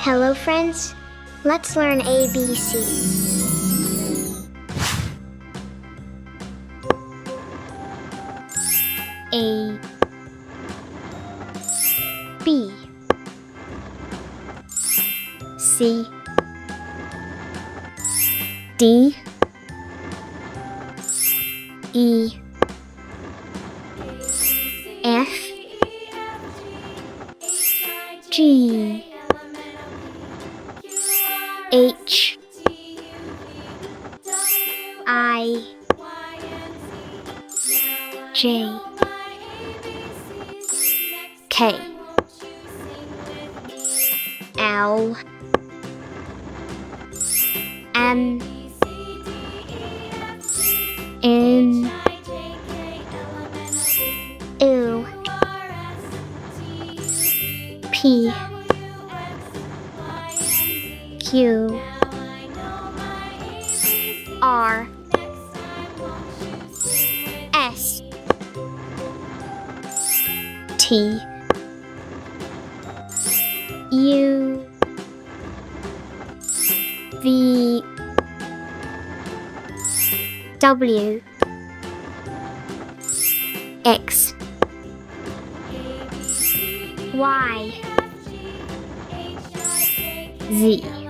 Hello friends, let's learn ABC. A B C D E F G H I J K L M N O P Q R S T U V W X Y Z